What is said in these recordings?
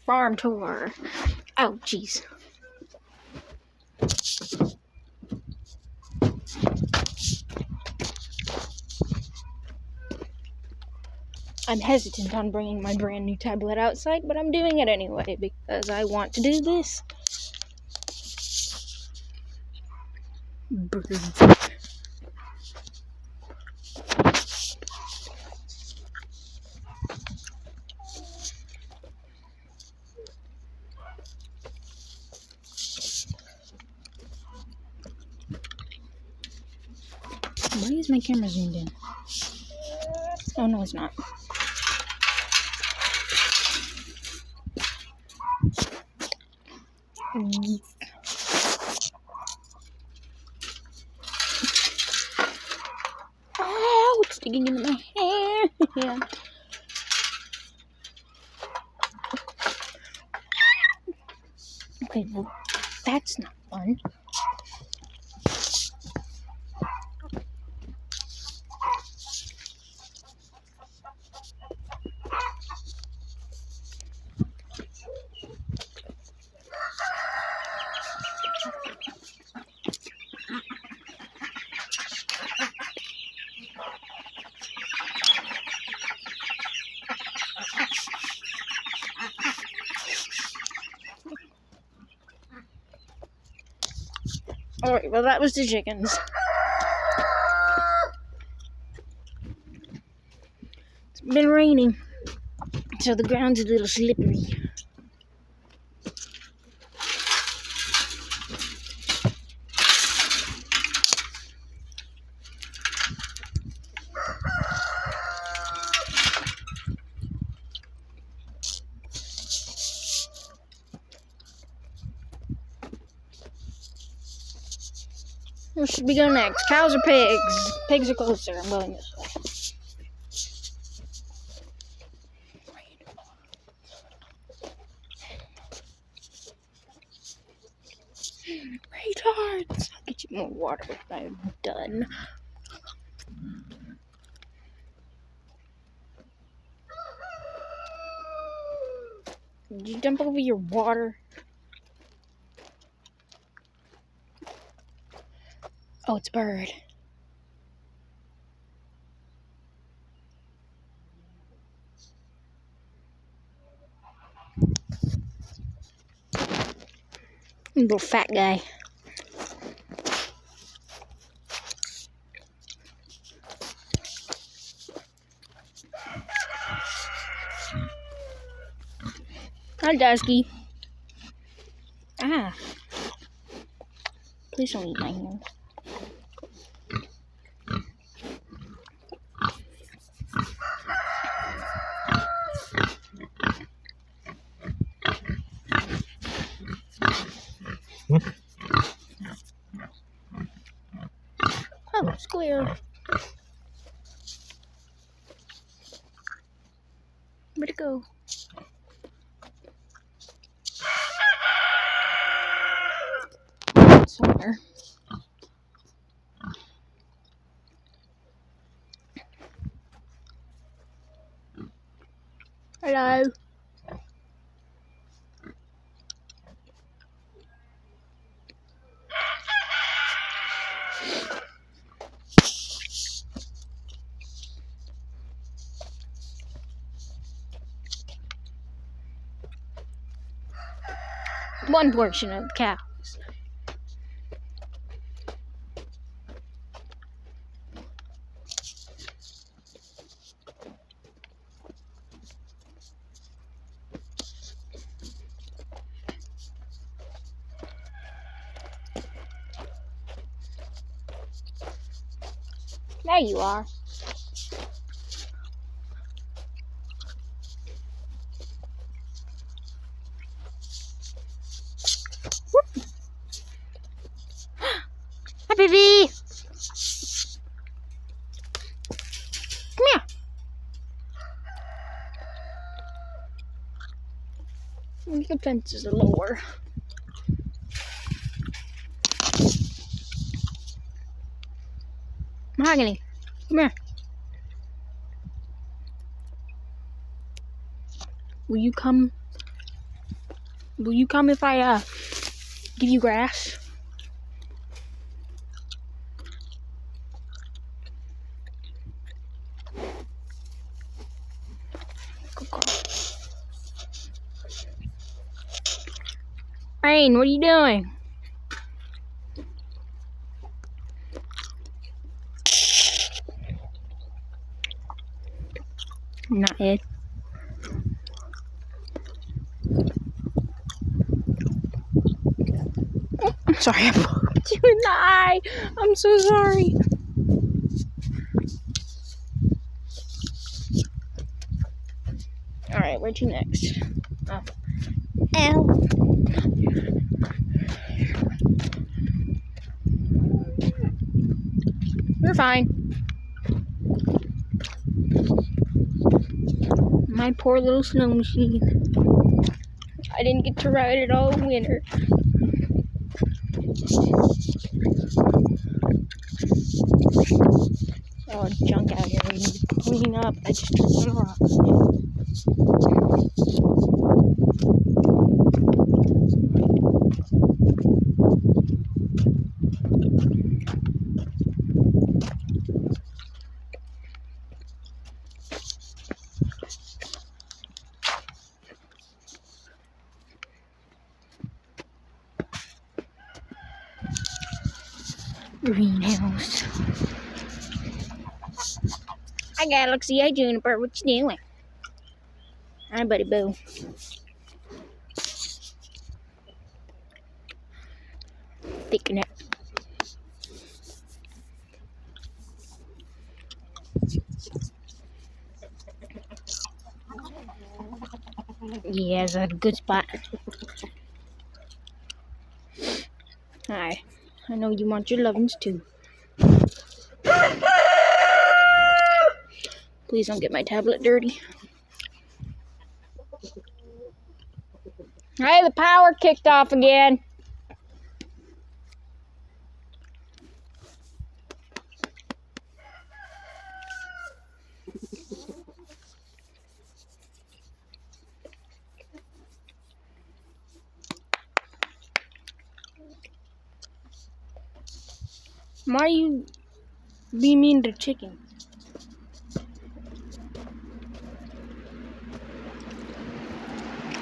farm tour. Oh, jeez. I'm hesitant on bringing my brand new tablet outside, but I'm doing it anyway because I want to do this. Birds. Why is my camera zoomed in? Oh, no, it's not. Oh, it's digging into my hair. Yeah. Okay, well, that's not fun. Alright, well, that was the chickens. It's been raining, so the ground's a little slippery. Where should we go next? Cows or pigs? Pigs are closer. I'm going this way. Retards! I'll get you more water when I'm done. Did you dump over your water? Oh, it's a bird. Little fat guy. Hi, Dusky. Ah. Please don't eat my hand. Oh, it's clear. Where'd it go? Somewhere. Hello. One portion of the cows. There you are. Hi, baby. Come here. The fence is lower. Mahogany, come here. Will you come Will you come if I give you grass? Rain, what are you doing? Not it. I'm sorry, I poked you in the eye. I'm so sorry. Alright, where to next? Oh. Ow. You're fine. My poor little snow machine. I didn't get to ride it all winter. Oh, junk out here. I need to clean up. I just took one off. Greenhouse. Hi, Galaxy. Hi, Juniper. What you doing? Hi, Buddy Boo. Taking it. Yeah, it's a good spot. Hi. I know you want your lovin's too. Please don't get my tablet dirty. Hey, the power kicked off again. Why you be mean to chicken?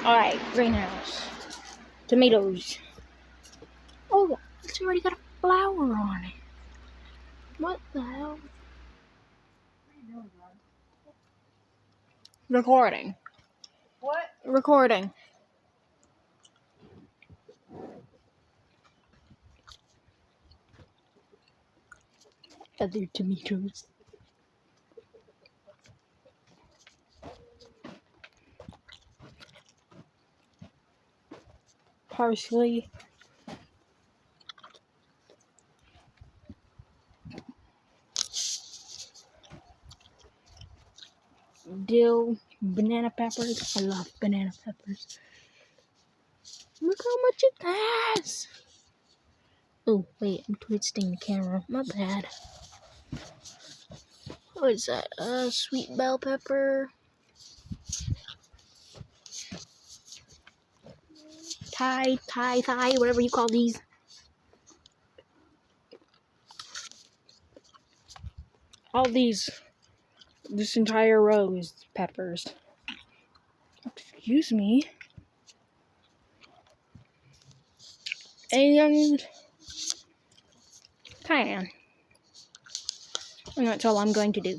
Alright, greenhouse. Tomatoes. Oh, it's already got a flower on it. What the hell? Recording. What? Recording. Other tomatoes. Parsley. Dill. Banana peppers. I love banana peppers. Look how much it has. Oh, wait, I'm twisting the camera. My bad. What is that? Sweet bell pepper. Thai, whatever you call these. All these. This entire row is peppers. Excuse me. And cayenne. And that's all I'm going to do.